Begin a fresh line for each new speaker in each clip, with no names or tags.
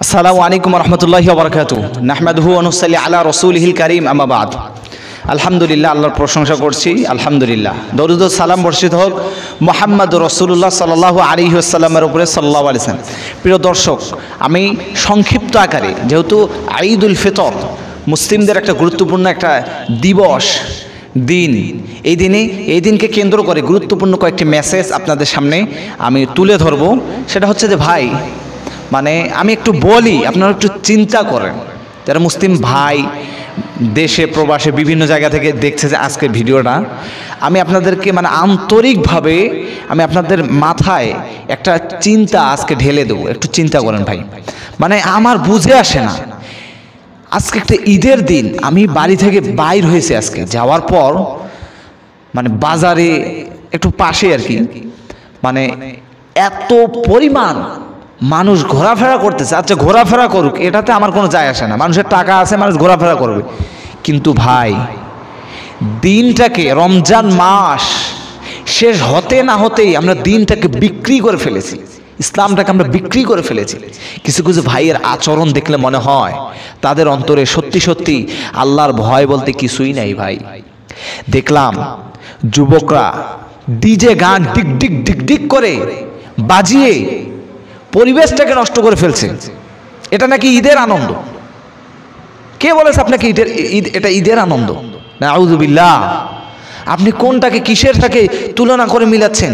আসসালামু আলাইকুম রহমতুল্লাহি ওয়া বারাকাতুহু নাহমাদুহু ওয়া নুসাল্লি আলা রাসূলিহিল কারীম আম্মা বাদ। আলহামদুলিল্লাহ, আল্লাহর প্রশংসা করছি। আলহামদুলিল্লাহ, দরুদ ও সালাম বর্ষিত হোক মুহাম্মদুর রাসূলুল্লাহ সাল্লাল্লাহু আলাইহি ওয়াসাল্লামের উপরে সাল্লাল্লাহু আলাইহি ওয়াসাল্লাম। প্রিয় দর্শক, আমি সংক্ষিপ্ত আকারে, যেহেতু ঈদুল ফিতর মুসলিমদের একটা গুরুত্বপূর্ণ একটা দিবস দিন, এই দিনকে কেন্দ্র করে গুরুত্বপূর্ণ কয়েকটি মেসেজ আপনাদের সামনে আমি তুলে ধরব। সেটা হচ্ছে যে ভাই, মানে আমি একটু বলি, আপনারা একটু চিন্তা করেন, যারা মুসলিম ভাই দেশে প্রবাসে বিভিন্ন জায়গা থেকে দেখছে যে আজকের ভিডিওটা, আমি আপনাদেরকে মানে আন্তরিকভাবে আমি আপনাদের মাথায় একটা চিন্তা আজকে ঢেলে দেবো। একটু চিন্তা করেন ভাই, মানে আমার বুঝে আসে না। আজকে একটা ঈদের দিন, আমি বাড়ি থেকে বাইর হয়েছি আজকে, যাওয়ার পর মানে বাজারে একটু পাশে আর কি, মানে এত পরিমাণ মানুষ ঘোরাফেরা করতেছে। আচ্ছা, ঘোরাফেরা করুক, এটাতে আমার কোনো যায় আসে না, মানুষের টাকা আছে, মানুষ ঘোরাফেরা করবে। কিন্তু ভাই, দিনটাকে, রমজান মাস শেষ হতে না হতেই আমরা দিনটাকে বিক্রি করে ফেলেছি, ইসলামটাকে আমরা বিক্রি করে ফেলেছি। কিছু কিছু ভাইয়ের আচরণ দেখলে মনে হয় তাদের অন্তরে সত্যি সত্যি আল্লাহর ভয় বলতে কিছুই নাই। ভাই, দেখলাম যুবকরা ডিজে গান ডিক ডিক ডিক ডিক করে বাজিয়ে পরিবেশটাকে নষ্ট করে ফেলছে। এটা নাকি ঈদের আনন্দ? কে বলেছে আপনাকে এটা ঈদের আনন্দ? নাউযুবিল্লাহ। আপনি কোনটাকে কিসের সাথে তুলনা করে মিলাচ্ছেন?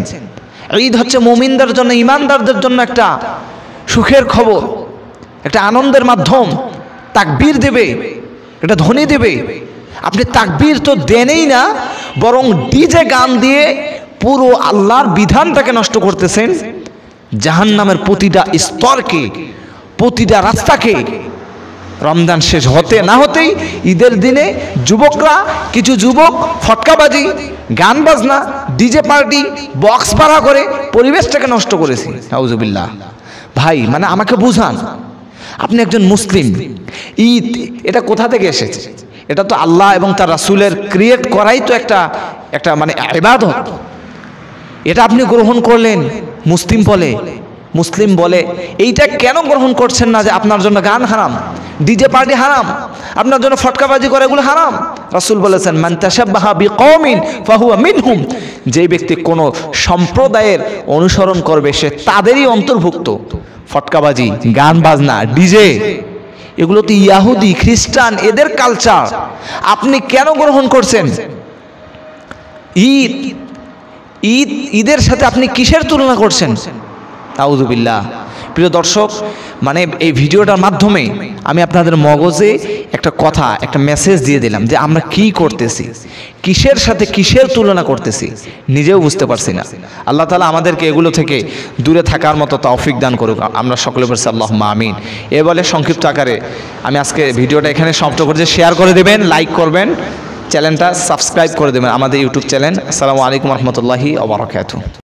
ঈদ হচ্ছে মুমিনদের জন্য, ঈমানদারদের জন্য একটা সুখের খবর, একটা আনন্দের মাধ্যম। তাকবীর দেবে, এটা ধ্বনি দেবে। আপনি তাকবীর তো দেনই না, বরং ডিজে গান দিয়ে পুরো আল্লাহর বিধানটাকে নষ্ট করতেছেন। জাহান্নামের প্রতিটা স্তরকে, প্রতিটা রাস্তাকে। রমজান শেষ হতে না হতেই ঈদের দিনে যুবকরা, কিছু যুবক ফটকাবাজি, গান বাজনা, ডিজে পার্টি, বক্স পাড়া করে পরিবেশটাকে নষ্ট করেছে। নাউযুবিল্লাহ। ভাই, মানে আমাকে বুঝান, আপনি একজন মুসলিম, ঈদ এটা কোথা থেকে এসেছে? এটা তো আল্লাহ এবং তার রাসূলের ক্রিয়েট করাই তো একটা মানে ইবাদত। এটা আপনি গ্রহণ করলেন, মুসলিম বলে এইটা কেন গ্রহণ করছেন না যে আপনার জন্য গান হারাম, ডিজে পার্টি হারাম, আপনার জন্য ফটকাবাজি করে এগুলো হারাম? রাসূল বলেছেন, মান তাশাব্বাহা বিকওমিন ফাহুয়া মিনহুম। যে ব্যক্তি কোনো সম্প্রদায়ের অনুসরণ করবে সে তাদেরই অন্তর্ভুক্ত। ফটকাবাজি, গান বাজনা, ডিজে, এগুলো তো ইহুদি খ্রিস্টান এদের কালচার। আপনি কেন গ্রহণ করছেন? ঈদের সাথে আপনি কিসের তুলনা করছেন? নাউযুবিল্লাহ। প্রিয় দর্শক, মানে এই ভিডিওটার মাধ্যমে আমি আপনাদের মগজে একটা কথা, একটা মেসেজ দিয়ে দিলাম যে আমরা কি করতেছি, কিসের সাথে কিসের তুলনা করতেছি, নিজেও বুঝতে পারছি না। আল্লাহ তাআলা আমাদেরকে এগুলো থেকে দূরে থাকার মতো তৌফিক দান করুক। আমরা সকলে বলছি আল্লাহুম্মা আমিন। এ বলে সংক্ষিপ্ত আকারে আমি আজকে ভিডিওটা এখানে সমাপ্ত করছি। শেয়ার করে দেবেন, লাইক করবেন, চ্যানেলটা সাবস্ক্রাইব করে দেবেন, আমাদের ইউটিউব চ্যানেল। আসসালামু আলাইকুম রহমতুল্লাহি ওয়া বারাকাতুহু।